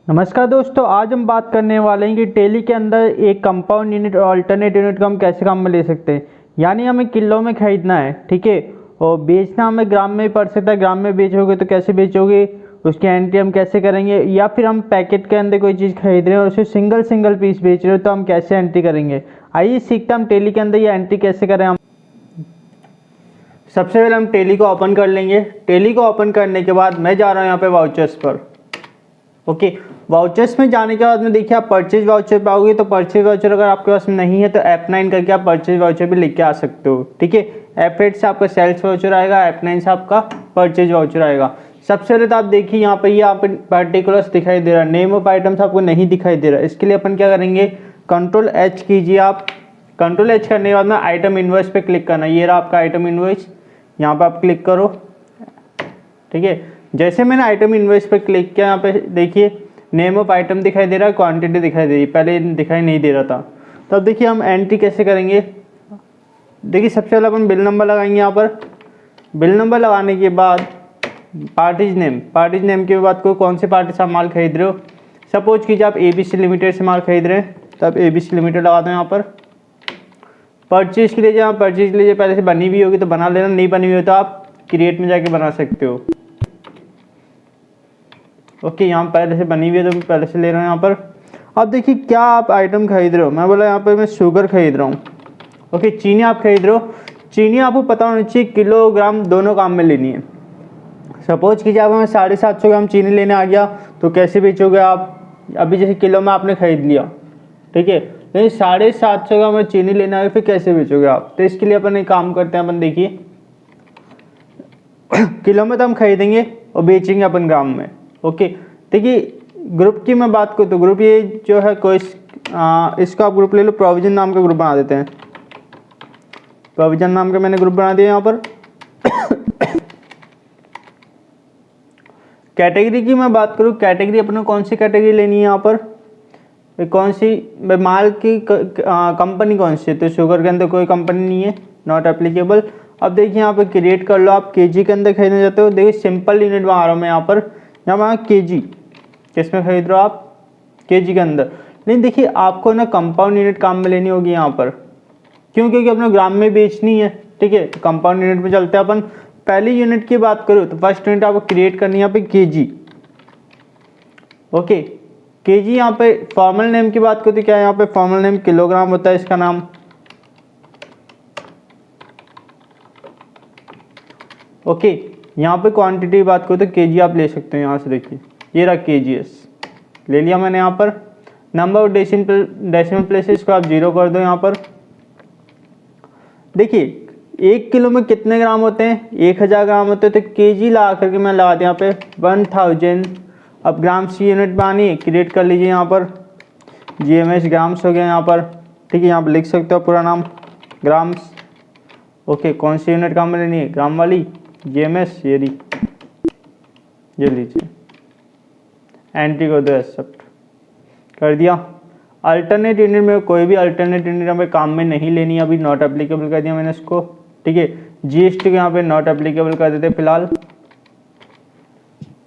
नमस्कार दोस्तों, आज हम बात करने वाले हैं कि टेली के अंदर एक कंपाउंड यूनिट और अल्टरनेट यूनिट को हम कैसे काम में ले सकते हैं। यानी हमें किलो में खरीदना है, ठीक है, और बेचना हमें ग्राम में पड़ सकता है। ग्राम में बेचोगे तो कैसे बेचोगे, उसकी एंट्री हम कैसे करेंगे, या फिर हम पैकेट के अंदर कोई चीज़ खरीद रहे हैं और उसे सिंगल सिंगल पीस बेच रहे हो तो हम कैसे एंट्री करेंगे। आइए सीखते हैं हम टेली के अंदर ये एंट्री कैसे करें। हम सबसे पहले हम टेली को ओपन कर लेंगे। टेली को ओपन करने के बाद मैं जा रहा हूँ यहाँ पे वाउचर्स पर। ओके, वाउचर्स में जाने के बाद में देखिए आप परचेज वाउचर पाओगे। तो परचेज वाउचर अगर आपके पास नहीं है तो F9 करके आप परचेज वाउचर भी लिख के आ सकते हो, ठीक है। F8 से आपका सेल्स वाउचर आएगा, F9 से आपका परचेज वाउचर आएगा। सबसे पहले तो आप देखिए यहाँ पे पर्टिकुलर्स दिखाई दे रहा है, नेम ऑफ आइटम्स आपको नहीं दिखाई दे रहा है। इसके लिए अपन क्या करेंगे, कंट्रोल H कीजिए आप। कंट्रोल H करने के बाद में आइटम इनवॉइस पे क्लिक करना। ये रहा आपका आइटम इनवॉइस, यहाँ पे आप क्लिक करो, ठीक है। जैसे मैंने आइटम इनवॉइस पे क्लिक किया, यहाँ पे देखिए नेम ऑफ आइटम दिखाई दे रहा है, क्वांटिटी दिखाई दे रही है, पहले दिखाई नहीं दे रहा था। तो अब देखिए हम एंट्री कैसे करेंगे। देखिए सबसे पहले अपन बिल नंबर लगाएंगे। यहाँ पर बिल नंबर लगाने के बाद पार्टीज नेम के बाद को कौन से पार्टी से आप माल खरीद रहे हो। सपोज कीजिए आप ABC लिमिटेड से माल खरीद रहे हैं, तो आप ABC लिमिटेड लगा दो। यहाँ पर परचेज के लिए जहाँ परचेज लीजिए, पहले से बनी हुई होगी तो बना लेना, नहीं बनी हुई हो तो आप क्रिएट में जाके बना सकते हो। ओके, यहाँ पहले से बनी हुई है तो मैं पहले से ले रहा हूँ यहाँ पर। अब देखिए क्या आप आइटम खरीद रहे हो। मैं बोला यहाँ पर मैं शुगर खरीद रहा हूँ। ओके, चीनी आप खरीद रहे हो। चीनी आपको पता होना चाहिए किलोग्राम दोनों काम में लेनी है। सपोज कीजिए आप हमें 750 ग्राम चीनी लेने आ गया तो कैसे बेचोगे आप। अभी जैसे किलो में आपने खरीद लिया, ठीक है, लेकिन 750 ग्राम में चीनी लेने आ गया, फिर कैसे बेचोगे आप। तो इसके लिए अपन एक काम करते हैं, अपन देखिए किलो में तो हम खरीदेंगे और बेचेंगे अपन ग्राम में। ओके, देखिए ग्रुप की मैं बात करूँ तो ग्रुप ये जो है कोई इसको आप ग्रुप ले लो, प्रोविजन नाम का ग्रुप बना देते हैं। प्रोविजन नाम का मैंने ग्रुप बना दिया यहाँ पर। कैटेगरी की मैं बात करूँ, कैटेगरी अपने कौन सी कैटेगरी लेनी है यहाँ पर, कौन सी माल की कंपनी कौन सी है। तो शुगर के अंदर कोई कंपनी नहीं है, नॉट एप्लीकेबल। अब देखिए यहाँ पे क्रिएट कर लो। आप केजी के अंदर खरीदना चाहते हो, देखिए सिंपल यूनिट बना रहा हूँ मैं यहाँ पर। यहाँ केजी किसमें खरीद रहे हो आप, केजी के अंदर। लेकिन देखिए आपको ना कंपाउंड यूनिट काम में लेनी होगी यहाँ पर। क्यों, क्योंकि अपने ग्राम में बेचनी है, ठीक है। कंपाउंड यूनिट में चलते हैं अपन। पहली यूनिट की बात करूँ तो फर्स्ट यूनिट आपको क्रिएट करनी है यहाँ पे केजी। ओके, केजी यहाँ पे फॉर्मल नेम की बात करूँ तो क्या है, यहाँ पे फॉर्मल नेम किलोग्राम होता है इसका नाम। ओके, यहाँ पे क्वांटिटी की बात करूँ तो केजी आप ले सकते हो। यहाँ से देखिए ये रहा KGS ले लिया मैंने। यहाँ पर नंबर ऑफ डेसिमल प्लेसेस को आप 0 कर दो। यहाँ पर देखिए 1 किलो में कितने ग्राम होते हैं, 1000 ग्राम होते हैं। तो केजी लगा करके मैं लगा दिया यहाँ पे 1000। अब ग्राम्स की यूनिट बनानी है, क्रिएट कर लीजिए यहाँ पर। GMS ग्राम्स हो गया यहाँ पर, ठीक है। यहाँ पर लिख सकते हो पूरा नाम ग्राम्स। ओके, कौन सी यूनिट काम में लेनी है, ग्राम वाली, GMS ये लीजिए। एंट्री को दो, एक्सेप्ट कर दिया। अल्टरनेट यूनिट में कोई भी अल्टरनेट यूनिट हमें काम में नहीं लेनी है, अभी नॉट एप्लीकेबल कर दिया मैंने इसको, ठीक है। GST को यहाँ पे नॉट एप्लीकेबल कर देते फिलहाल।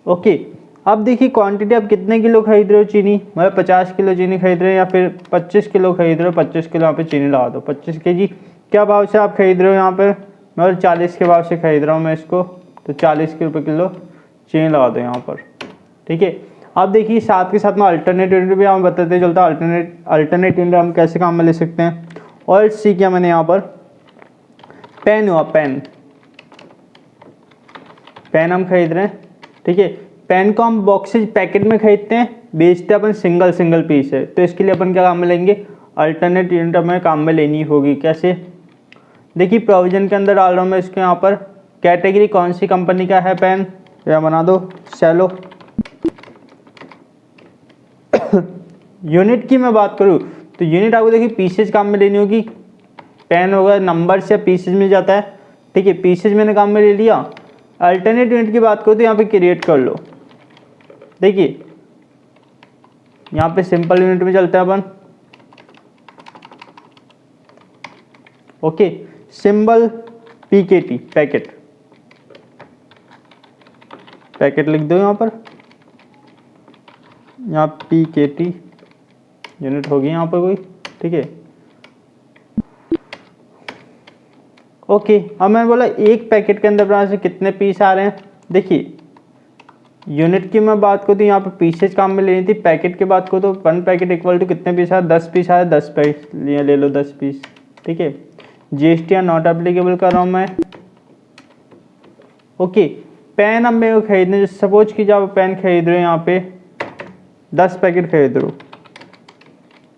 ओके, अब देखिए क्वांटिटी आप कितने किलो खरीद रहे हो चीनी। मतलब 50 किलो चीनी खरीद रहे हो या फिर 25 किलो खरीद रहे हो। 25 किलो यहाँ पे चीनी लगा दो। 25 kg क्या भाव से आप खरीद रहे हो यहाँ पे, मैं 40 के भाव से खरीद रहा हूँ मैं इसको, तो 40 रुपये किलो चीनी लगा दो यहाँ पर, ठीक है। अब देखिए साथ के साथ में अल्टरनेट यूनिट भी हम बताते चलता है। अल्टरनेट यूनिट हम कैसे काम में ले सकते हैं। और सी किया मैंने यहाँ पर, पेन हुआ, पेन हम खरीद रहे हैं, ठीक है। पेन को हम बॉक्सेज पैकेट में खरीदते हैं, बेचते अपन सिंगल पीस है। तो इसके लिए अपन क्या काम में लेंगे, अल्टरनेट यूनिट हमें काम में लेनी होगी। कैसे, देखिए प्रोविजन के अंदर डाल रहा हूँ मैं इसके यहाँ पर। कैटेगरी कौन सी कंपनी का है पेन, या बना दो सेलो। यूनिट की मैं बात करूँ तो यूनिट आपको देखिए पीसेज काम में लेनी होगी। पेन होगा नंबर से पीसेज में जाता है, ठीक है। पीसेज मैंने काम में ले लिया। अल्टरनेट यूनिट की बात करूँ तो यहाँ पे क्रिएट कर लो। देखिए यहाँ पे सिंपल यूनिट में चलते हैं अपन। ओके, सिंबल PKT पैकेट लिख दो यहाँ पर। यहाँ PKT यूनिट होगी यहाँ पर कोई, ठीक है। ओके, अब मैंने बोला एक पैकेट के अंदर बनाने से कितने पीस आ रहे हैं। देखिए यूनिट की मैं बात करूँ तो यहाँ पे पीसेज काम में लेनी थी, पैकेट की बात करूँ तो 1 पैकेट इक्वल टू कितने पीस आया, 10 पीस आया, 10 पीस ले लो 10 पीस, ठीक है। GST या नॉट एप्लीकेबल कर रहा हूँ मैं। ओके, पेन अब मेरे को खरीदने, सपोज कि जब पेन खरीद रहे हो यहाँ पे 10 पैकेट खरीद रहे हो,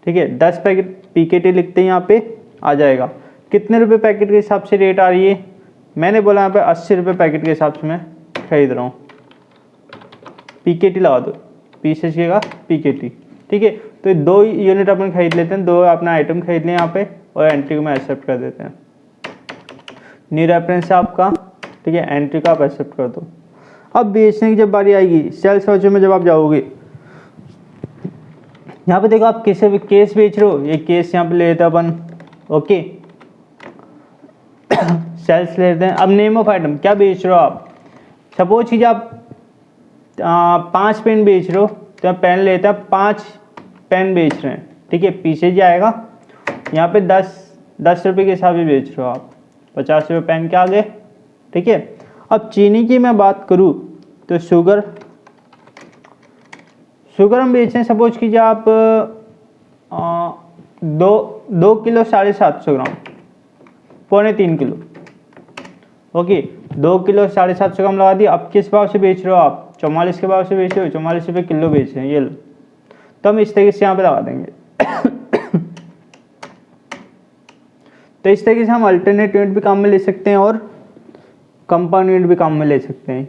ठीक है, 10 पैकेट PKT लिखते हैं यहाँ पे आ जाएगा। कितने रुपए पैकेट के हिसाब से रेट आ रही है, मैंने बोला यहाँ पे 80 रुपये पैकेट के हिसाब से मैं खरीद रहा हूँ। PKT लगा दो, पीसेज का PKT, ठीक है। तो ये 2 यूनिट अपन खरीद लेते हैं, 2 अपना आइटम खरीद लें यहाँ पे और एंट्री को मैं एक्सेप्ट कर देते हैं। न्यू रेफरेंस है आपका, ठीक है, एंट्री का आप एक्सेप्ट कर दो। अब बेचने की जब बारी आएगी, सेल्स वाउचर में जब आप जाओगे, यहाँ पे देखो आप किसे भी केस बेच रहे हो, ये केस यहाँ पे ले लेते हैं अपन, ओके। सेल्स ले लेते हैं। अब नेम ऑफ आइटम क्या बेच रहे हो आप, सपोज कि आप 5 पेन बेच रहे हो तो आप पेन लेते हैं, 5 पेन बेच रहे हैं, ठीक है। पीछे जाएगा यहाँ पे 10 रुपये के हिसाब से बेच रहे हो आप, 50 रुपये पेन के आगे, ठीक है। अब चीनी की मैं बात करूँ तो शुगर हम बेच रहे हैं, सपोज कीजिए आप 2 किलो 750 ग्राम, 2.25 किलो, ओके। 2 किलो 750 ग्राम लगा दिया। अब किस भाव से बेच रहे हो आप, 44 के भाव से बेच रहे हो, 44 रुपये किलो बेच रहे हैं, ये लो। तो हम इस तरीके से यहाँ पे लगा देंगे। तो इस तरीके से हम अल्टरनेट यूनिट भी काम में ले सकते हैं और कंपाउंड यूनिट भी काम में ले सकते हैं।